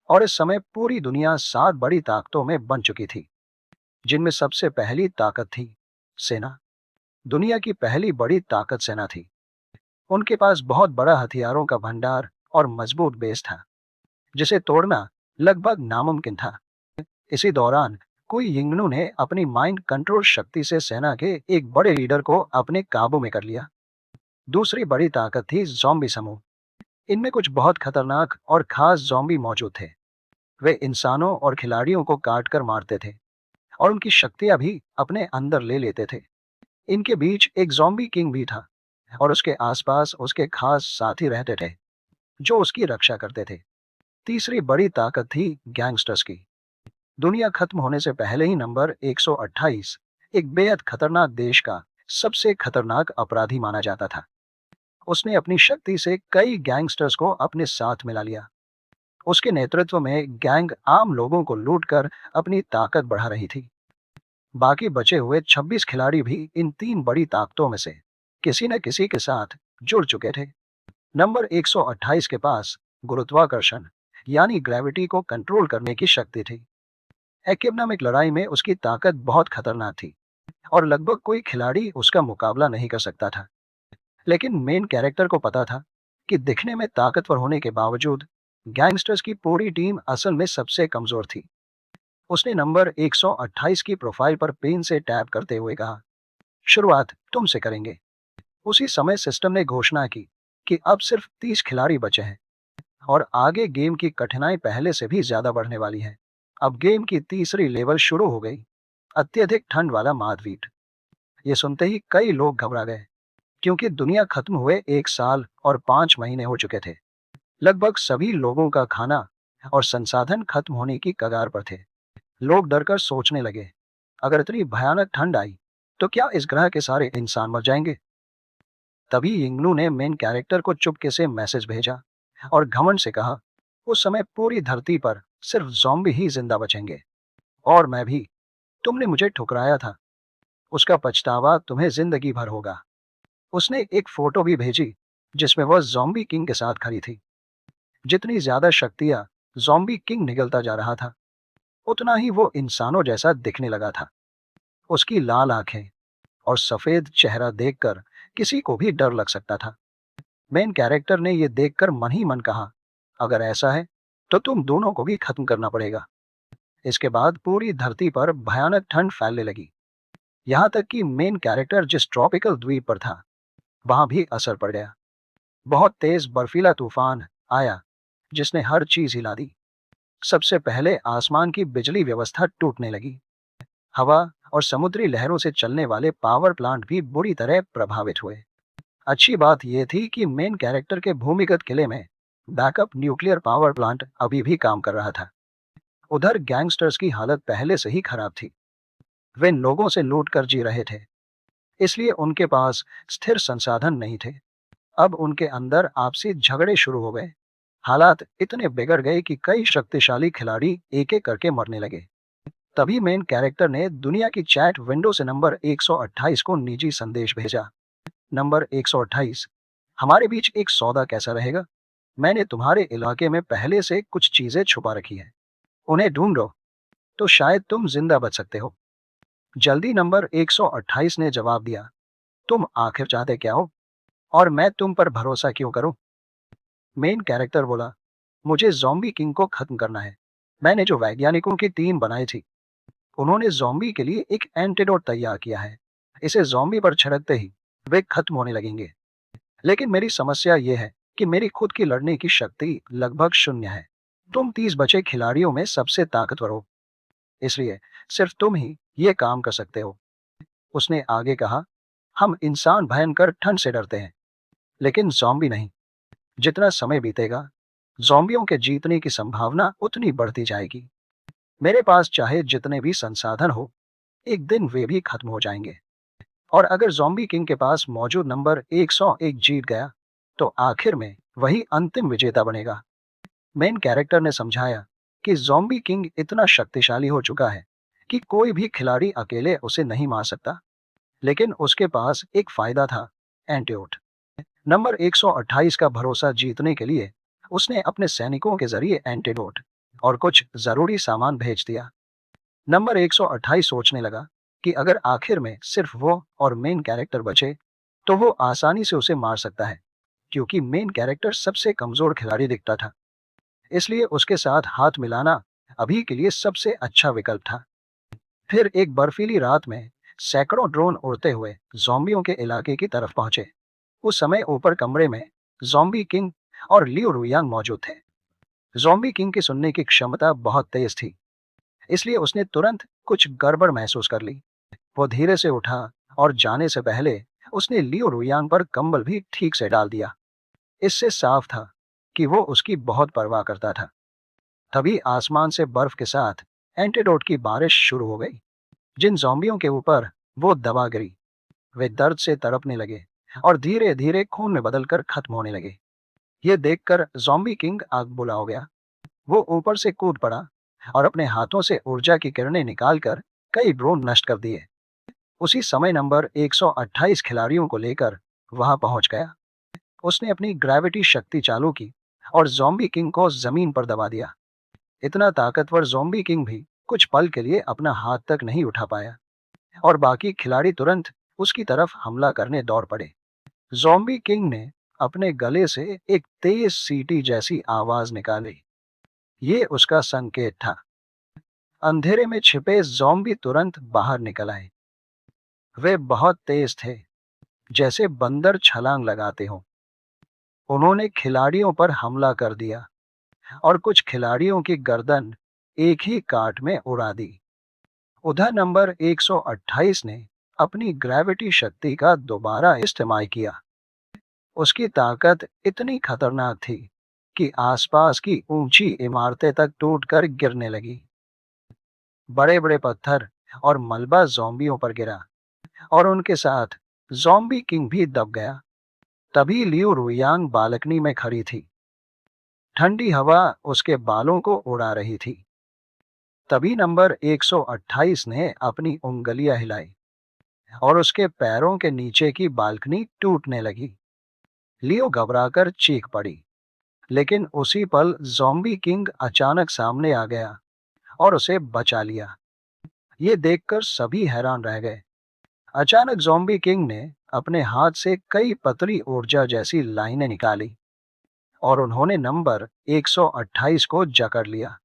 और इस समय पूरी दुनिया 7 बड़ी ताकतों में बन चुकी थी, जिनमें सबसे पहली ताकत थी सेना। दुनिया की पहली बड़ी ताकत सेना थी। उनके पास बहुत बड़ा हथियारों का भंडार और मजबूत बेस था, जिसे तोड़ना लगभग नामुमकिन था। इसी दौरान कुई यिंगनू ने अपनी माइंड कंट्रोल शक्ति से सेना के एक बड़े लीडर को अपने काबू में कर लिया। दूसरी बड़ी ताकत थी जॉम्बी समूह। इनमें कुछ बहुत खतरनाक और खास जॉम्बी मौजूद थे। वे इंसानों और खिलाड़ियों को काट कर मारते थे और उनकी शक्तियां भी अपने अंदर ले लेते थे। इनके बीच एक जॉम्बी किंग भी था और उसके आसपास उसके खास साथी रहते थे जो उसकी रक्षा करते थे। तीसरी बड़ी ताकत थी गैंगस्टर्स की। दुनिया खत्म होने से पहले ही नंबर 128 एक बेहद खतरनाक देश का सबसे खतरनाक अपराधी माना जाता था। उसने अपनी शक्ति से कई गैंगस्टर्स को अपने साथ मिला लिया। उसके नेतृत्व में गैंग आम लोगों को लूटकर अपनी ताकत बढ़ा रही थी। बाकी बचे हुए 26 खिलाड़ी भी इन तीन बड़ी ताकतों में से किसी न किसी के साथ जुड़ चुके थे। नंबर 128 के पास गुरुत्वाकर्षण यानी ग्रेविटी को कंट्रोल करने की शक्ति थी। एकेडमिक लड़ाई में उसकी ताकत बहुत खतरनाक थी और लगभग कोई खिलाड़ी उसका मुकाबला नहीं कर सकता था। लेकिन मेन कैरेक्टर को पता था कि दिखने में ताकतवर होने के बावजूद गैंगस्टर्स की पूरी टीम असल में सबसे कमजोर थी। उसने नंबर 128 की प्रोफाइल पर पेन से टैप करते हुए कहा, शुरुआत तुमसे करेंगे। उसी समय सिस्टम ने घोषणा की कि अब सिर्फ 30 खिलाड़ी बचे हैं और आगे गेम की कठिनाई पहले से भी ज्यादा बढ़ने वाली है। अब गेम की तीसरी लेवल शुरू हो गई, अत्यधिक ठंड वाला महाद्वीप। ये सुनते ही कई लोग घबरा गए क्योंकि दुनिया खत्म हुए 1 साल और 5 महीने हो चुके थे। लगभग सभी लोगों का खाना और संसाधन खत्म होने की कगार पर थे। लोग डरकर सोचने लगे, अगर इतनी भयानक ठंड आई तो क्या इस ग्रह के सारे इंसान मर जाएंगे। तभी यिंगनू ने मेन कैरेक्टर को चुपके से मैसेज भेजा और घमंड से कहा, उस समय पूरी धरती पर सिर्फ ज़ॉम्बी ही जिंदा बचेंगे और मैं भी। तुमने मुझे ठुकराया था, उसका पछतावा तुम्हें जिंदगी भर होगा। उसने एक फोटो भी भेजी जिसमें वह ज़ॉम्बी किंग के साथ खड़ी थी। जितनी ज्यादा शक्तियां ज़ॉम्बी किंग निगलता जा रहा था उतना ही वो इंसानों जैसा दिखने लगा था। उसकी लाल आंखें और सफेद चेहरा देखकर किसी को भी डर लग सकता था। मेन कैरेक्टर ने यह देखकर मन ही मन कहा, अगर ऐसा है तो तुम दोनों को भी खत्म करना पड़ेगा। इसके बाद पूरी धरती पर भयानक ठंड फैलने लगी। यहाँ तक कि मेन कैरेक्टर जिस ट्रॉपिकल द्वीप पर था वहां भी असर पड़ गया। बहुत तेज बर्फीला तूफान आया जिसने हर चीज हिला दी। सबसे पहले आसमान की बिजली व्यवस्था टूटने लगी। हवा और समुद्री लहरों से चलने वाले पावर प्लांट भी बुरी तरह प्रभावित हुए। अच्छी बात यह थी कि मेन कैरेक्टर के भूमिगत किले में बैकअप न्यूक्लियर पावर प्लांट अभी भी काम कर रहा था। उधर गैंगस्टर्स की हालत पहले से ही खराब थी। वे लोगों से लूट कर जी रहे थे, इसलिए उनके पास स्थिर संसाधन नहीं थे। अब उनके अंदर आपसी झगड़े शुरू हो गए। हालात इतने बिगड़ गए कि कई शक्तिशाली खिलाड़ी एक एक करके मरने लगे। तभी मेन कैरेक्टर ने दुनिया की चैट विंडो से नंबर 128 को निजी संदेश भेजा। नंबर 128, हमारे बीच एक सौदा कैसा रहेगा? मैंने तुम्हारे इलाके में पहले से कुछ चीजें छुपा रखी है, उन्हें ढूंढो तो शायद तुम जिंदा बच सकते हो। जल्दी। नंबर 128 ने जवाब दिया, तुम आखिर चाहते क्या हो और मैं तुम पर भरोसा क्यों करूं? मेन कैरेक्टर बोला, मुझे ज़ॉम्बी किंग को खत्म करना है। मैंने जो वैज्ञानिकों की टीम बनाई थी उन्होंने ज़ॉम्बी के लिए एक एंटीडोट तैयार किया है। इसे ज़ॉम्बी पर छिड़कते ही वे खत्म होने लगेंगे। लेकिन मेरी समस्या यह है कि मेरी खुद की लड़ने की शक्ति लगभग शून्य है। तुम 30 बचे खिलाड़ियों में सबसे ताकतवर हो, इसलिए सिर्फ तुम ही ये काम कर सकते हो। उसने आगे कहा, हम इंसान भयंकर ठंड से डरते हैं लेकिन ज़ॉम्बी नहीं। जितना समय बीतेगा ज़ॉम्बियों के जीतने की संभावना उतनी बढ़ती जाएगी। मेरे पास चाहे जितने भी संसाधन हो, एक दिन वे भी खत्म हो जाएंगे। और अगर ज़ॉम्बी किंग के पास मौजूद नंबर 101 जीत गया तो आखिर में वही अंतिम विजेता बनेगा। मेन कैरेक्टर ने समझाया कि ज़ॉम्बी किंग इतना शक्तिशाली हो चुका है कि कोई भी खिलाड़ी अकेले उसे नहीं मार सकता। लेकिन उसके पास एक फायदा था, एंटीडोट। नंबर 128 का भरोसा जीतने के लिए उसने अपने सैनिकों के जरिए एंटीडोट और कुछ जरूरी सामान भेज दिया। नंबर 128 सोचने लगा कि अगर आखिर में सिर्फ वो और मेन कैरेक्टर बचे तो वो आसानी से उसे मार सकता है, क्योंकि मेन कैरेक्टर सबसे कमजोर खिलाड़ी दिखता था। इसलिए उसके साथ हाथ मिलाना अभी के लिए सबसे अच्छा विकल्प था। फिर एक बर्फीली रात में सैकड़ों ड्रोन उड़ते हुए ज़ॉम्बियों के इलाके की तरफ पहुंचे। उस समय ऊपर कमरे में ज़ॉम्बी किंग और लियो रुयांग मौजूद थे। ज़ॉम्बी किंग की सुनने की क्षमता बहुत तेज थी, इसलिए उसने तुरंत कुछ गड़बड़ महसूस कर ली। वो धीरे से उठा और जाने से पहले उसने लियो रुयांग पर कंबल भी ठीक से डाल दिया। इससे साफ था कि वो उसकी बहुत परवाह करता था। तभी आसमान से बर्फ के साथ एंटीडोट की बारिश शुरू हो गई। जिन ज़ॉम्बियों के ऊपर वो दवा गिरी, वे दर्द से तड़पने लगे और धीरे धीरे खून में बदलकर खत्म होने लगे। ये देखकर ज़ॉम्बी किंग आग बुला हो गया। वो ऊपर से कूद पड़ा और अपने हाथों से ऊर्जा की किरणें निकालकर कई ड्रोन नष्ट कर दिए। उसी समय नंबर 128 खिलाड़ियों को लेकर वहां पहुंच गया। उसने अपनी ग्रेविटी शक्ति चालू की और ज़ॉम्बी किंग को जमीन पर दबा दिया। इतना ताकतवर ज़ॉम्बी किंग भी कुछ पल के लिए अपना हाथ तक नहीं उठा पाया और बाकी खिलाड़ी तुरंत उसकी तरफ हमला करने दौड़ पड़े। ज़ॉम्बी किंग ने अपने गले से एक तेज सीटी जैसी आवाज निकाली। ये उसका संकेत था। अंधेरे में छिपे ज़ॉम्बी तुरंत बाहर निकल आए। वे बहुत तेज थे, जैसे बंदर छलांग लगाते हों। उन्होंने खिलाड़ियों पर हमला कर दिया और कुछ खिलाड़ियों की गर्दन एक ही काट में उड़ा दी। उधर नंबर 128 ने अपनी ग्रेविटी शक्ति का दोबारा इस्तेमाल किया। उसकी ताकत इतनी खतरनाक थी कि आसपास की ऊंची इमारतें तक टूटकर गिरने लगी। बड़े बड़े पत्थर और मलबा ज़ॉम्बियों पर गिरा और उनके साथ ज़ॉम्बी किंग भी दब गया। तभी लियो रुयांग बालकनी में खड़ी थी। ठंडी हवा उसके बालों को उड़ा रही थी। तभी नंबर 128 ने अपनी उंगलियां हिलाई और उसके पैरों के नीचे की बालकनी टूटने लगी। लियो घबराकर चीख पड़ी, लेकिन उसी पल ज़ॉम्बी किंग अचानक सामने आ गया और उसे बचा लिया। ये देखकर सभी हैरान रह गए। अचानक ज़ॉम्बी किंग ने अपने हाथ से कई पतली ऊर्जा जैसी लाइनें निकाली और उन्होंने नंबर 128 को जकड़ लिया।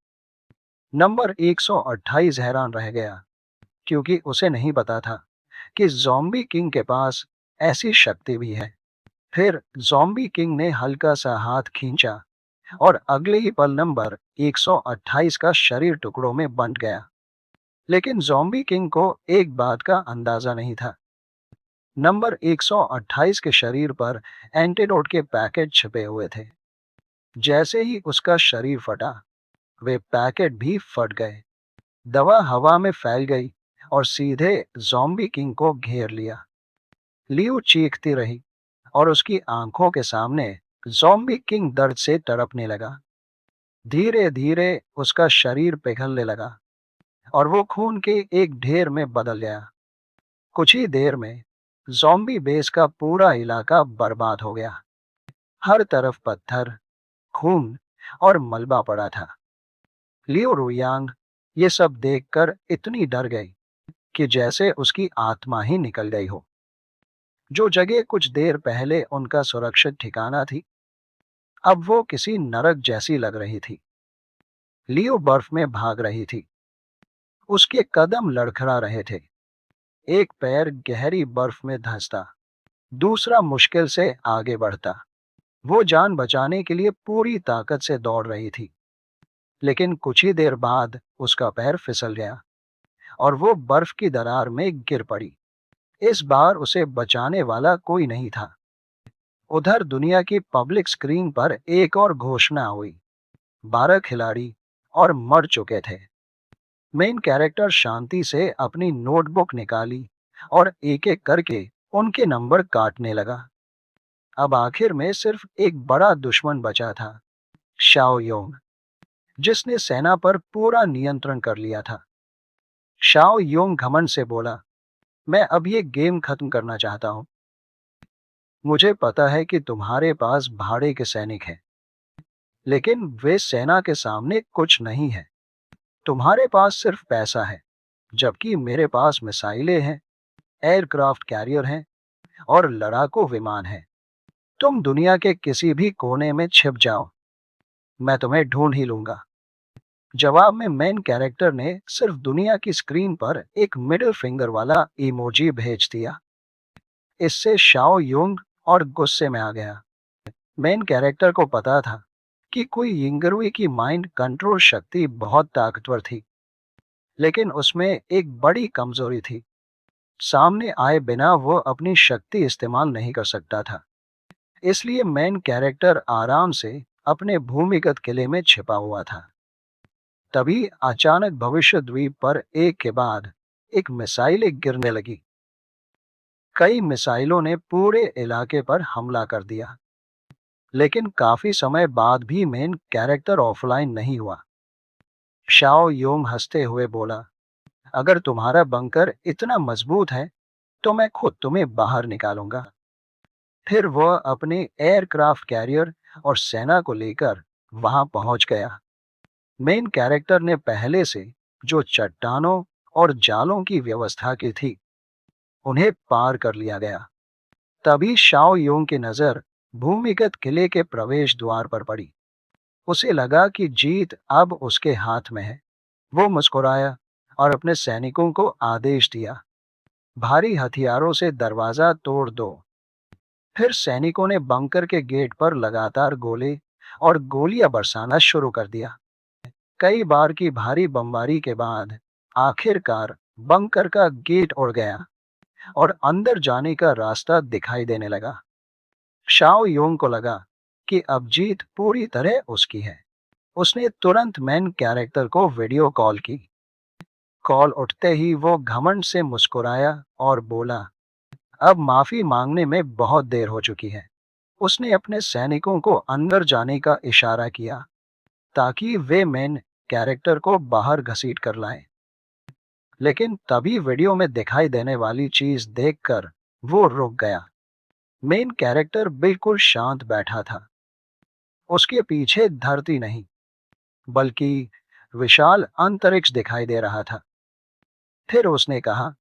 नंबर 128 हैरान रह गया, क्योंकि उसे नहीं पता था कि ज़ॉम्बी किंग के पास ऐसी शक्ति भी है। फिर ज़ॉम्बी किंग ने हल्का सा हाथ खींचा और अगले ही पल नंबर 128 का शरीर टुकड़ों में बंट गया। लेकिन ज़ॉम्बी किंग को एक बात का अंदाजा नहीं था। नंबर 128 के शरीर पर एंटीडोट के पैकेट छिपे हुए थे। जैसे ही उसका शरीर फटा, वे पैकेट भी फट गए। दवा हवा में फैल गई और सीधे ज़ॉम्बी किंग को घेर लिया। लियो चीखती रही और उसकी आंखों के सामने ज़ॉम्बी किंग दर्द से तड़पने लगा। धीरे धीरे उसका शरीर पिघलने लगा और वो खून के एक ढेर में बदल गया। कुछ ही देर में ज़ॉम्बी बेस का पूरा इलाका बर्बाद हो गया। हर तरफ पत्थर, खून और मलबा पड़ा था। लियो रुयांग ये सब देखकर इतनी डर गई कि जैसे उसकी आत्मा ही निकल गई हो। जो जगह कुछ देर पहले उनका सुरक्षित ठिकाना थी, अब वो किसी नरक जैसी लग रही थी। लियो बर्फ में भाग रही थी। उसके कदम लड़खड़ा रहे थे। एक पैर गहरी बर्फ में धंसता, दूसरा मुश्किल से आगे बढ़ता। वो जान बचाने के लिए पूरी ताकत से दौड़ रही थी, लेकिन कुछ ही देर बाद उसका पैर फिसल गया और वो बर्फ की दरार में गिर पड़ी। इस बार उसे बचाने वाला कोई नहीं था। उधर दुनिया की पब्लिक स्क्रीन पर एक और घोषणा हुई। 12 खिलाड़ी और मर चुके थे। मेन कैरेक्टर शांति से अपनी नोटबुक निकाली और एक एक करके उनके नंबर काटने लगा। अब आखिर में सिर्फ एक बड़ा दुश्मन बचा था, शाओ योंग, जिसने सेना पर पूरा नियंत्रण कर लिया था। शाओ योंग घमंड से बोला, मैं अब ये गेम खत्म करना चाहता हूँ। मुझे पता है कि तुम्हारे पास भाड़े के सैनिक हैं, लेकिन वे सेना के सामने कुछ नहीं है। तुम्हारे पास सिर्फ पैसा है, जबकि मेरे पास मिसाइलें हैं, एयरक्राफ्ट कैरियर हैं और लड़ाकू विमान हैं। तुम दुनिया के किसी भी कोने में छिप जाओ, मैं तुम्हें ढूंढ ही लूंगा। जवाब में मेन कैरेक्टर ने सिर्फ दुनिया की स्क्रीन पर एक मिडिल फिंगर वाला इमोजी भेज दिया। इससे शाओ युंग और गुस्से में आ गया। मेन कैरेक्टर को पता था कि कोई यिंगरुई की माइंड कंट्रोल शक्ति बहुत ताकतवर थी, लेकिन उसमें एक बड़ी कमजोरी थी। सामने आए बिना वो अपनी शक्ति इस्तेमाल नहीं कर सकता था। इसलिए मेन कैरेक्टर आराम से अपने भूमिगत किले में छिपा हुआ था। तभी अचानक भविष्य द्वीप पर एक के बाद एक मिसाइलें गिरने लगी। कई मिसाइलों ने पूरे इलाके पर हमला कर दिया, लेकिन काफी समय बाद भी मेन कैरेक्टर ऑफलाइन नहीं हुआ। शाओ योंग हंसते हुए बोला, अगर तुम्हारा बंकर इतना मजबूत है तो मैं खुद तुम्हें बाहर निकालूंगा। फिर वह अपने एयरक्राफ्ट कैरियर और सेना को लेकर वहां पहुंच गया। मेन कैरेक्टर ने पहले से जो चट्टानों और जालों की व्यवस्था की थी, उन्हें पार कर लिया गया। तभी शाओ योंग की नजर भूमिगत किले के प्रवेश द्वार पर पड़ी। उसे लगा कि जीत अब उसके हाथ में है। वो मुस्कुराया और अपने सैनिकों को आदेश दिया, भारी हथियारों से दरवाजा तोड़ दो। फिर सैनिकों ने बंकर के गेट पर लगातार गोले और गोलियां बरसाना शुरू कर दिया। कई बार की भारी बमबारी के बाद आखिरकार बंकर का गेट उड़ गया और अंदर जाने का रास्ता दिखाई देने लगा। शाओ योंग को लगा कि अब जीत पूरी तरह उसकी है। उसने तुरंत मेन कैरेक्टर को वीडियो कॉल की। कॉल उठते ही वो घमंड से मुस्कुराया और बोला, अब माफी मांगने में बहुत देर हो चुकी है। उसने अपने सैनिकों को अंदर जाने का इशारा किया ताकि वे मेन कैरेक्टर को बाहर घसीट कर लाएं। लेकिन तभी वीडियो में दिखाई देने वाली चीज देखकर वो रुक गया। मेन कैरेक्टर बिल्कुल शांत बैठा था। उसके पीछे धरती नहीं, बल्कि विशाल अंतरिक्ष दिखाई दे रहा था। फिर उसने कहा,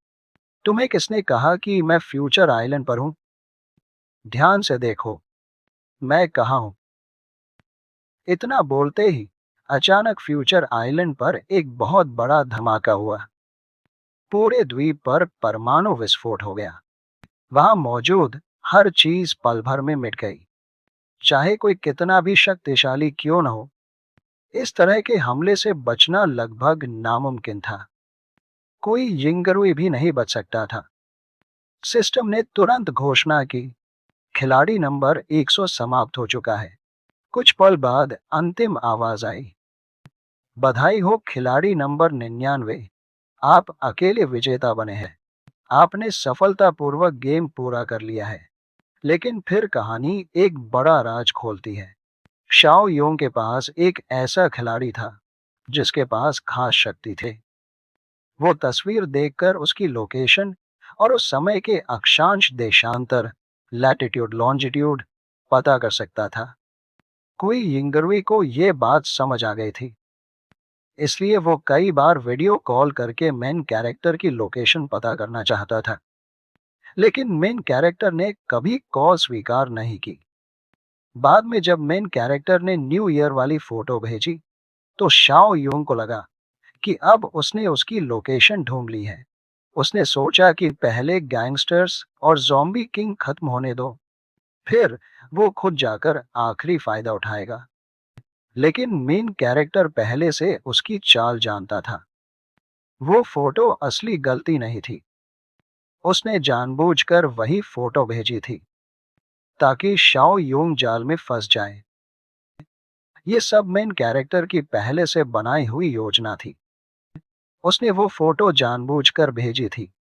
तुम्हें किसने कहा कि मैं फ्यूचर आइलैंड पर हूं? ध्यान से देखो, मैं कहाँ हूं। इतना बोलते ही अचानक फ्यूचर आइलैंड पर एक बहुत बड़ा धमाका हुआ। पूरे द्वीप पर परमाणु विस्फोट हो गया। वहां मौजूद हर चीज पल भर में मिट गई, चाहे कोई कितना भी शक्तिशाली क्यों न हो। इस तरह के हमले से बचना लगभग नामुमकिन था। कोई यिंगरुई भी नहीं बच सकता था। सिस्टम ने तुरंत घोषणा की, खिलाड़ी नंबर 100 समाप्त हो चुका है। कुछ पल बाद अंतिम आवाज आई, बधाई हो खिलाड़ी नंबर 99, आप अकेले विजेता बने हैं। आपने सफलतापूर्वक गेम पूरा कर लिया है। लेकिन फिर कहानी एक बड़ा राज खोलती है। शाओ योंग के पास एक ऐसा खिलाड़ी था जिसके पास खास शक्ति थे। वो तस्वीर देखकर उसकी लोकेशन और उस समय के अक्षांश देशांतर लैटिट्यूड लॉन्जिट्यूड पता कर सकता था। कोई यिंगरुई को ये बात समझ आ गई थी, इसलिए वो कई बार वीडियो कॉल करके मेन कैरेक्टर की लोकेशन पता करना चाहता था। लेकिन मेन कैरेक्टर ने कभी कॉल स्वीकार नहीं की। बाद में जब मेन कैरेक्टर ने न्यू ईयर वाली फोटो भेजी तो शाओ यूंग को लगा कि अब उसने उसकी लोकेशन ढूंढ ली है। उसने सोचा कि पहले गैंगस्टर्स और ज़ॉम्बी किंग खत्म होने दो, फिर वो खुद जाकर आखिरी फायदा उठाएगा। लेकिन मेन कैरेक्टर पहले से उसकी चाल जानता था। वो फोटो असली गलती नहीं थी। उसने जानबूझकर वही फोटो भेजी थी ताकि शाओ यूंग जाल में फंस जाए। ये सब मेन कैरेक्टर की पहले से बनाई हुई योजना थी। उसने वो फोटो जानबूझकर भेजी थी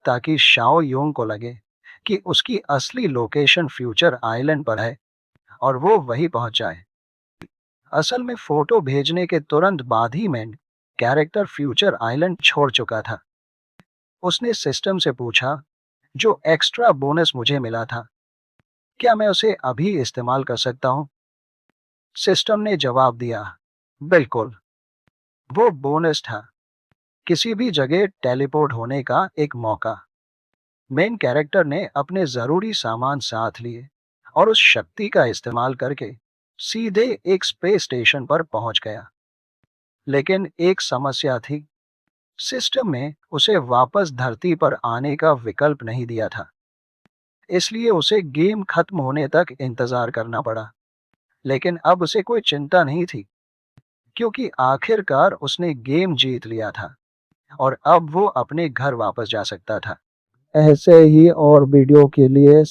ताकि शाओ योंग को लगे कि उसकी असली लोकेशन फ्यूचर आइलैंड पर है और वो वहीं पहुंच जाए। असल में फोटो भेजने के तुरंत बाद ही मेन कैरेक्टर फ्यूचर आइलैंड छोड़ चुका था। उसने सिस्टम से पूछा, जो एक्स्ट्रा बोनस मुझे मिला था, क्या मैं उसे अभी इस्तेमाल कर सकता हूं? सिस्टम ने जवाब दिया, बिल्कुल। वो बोनस था किसी भी जगह टेलीपोर्ट होने का एक मौका। मेन कैरेक्टर ने अपने जरूरी सामान साथ लिए और उस शक्ति का इस्तेमाल करके सीधे एक स्पेस स्टेशन पर पहुंच गया। लेकिन एक समस्या थी, सिस्टम ने उसे वापस धरती पर आने का विकल्प नहीं दिया था, इसलिए उसे गेम खत्म होने तक इंतजार करना पड़ा। लेकिन अब उसे कोई चिंता नहीं थी, क्योंकि आखिरकार उसने गेम जीत लिया था और अब वो अपने घर वापस जा सकता था। ऐसे ही और वीडियो के लिए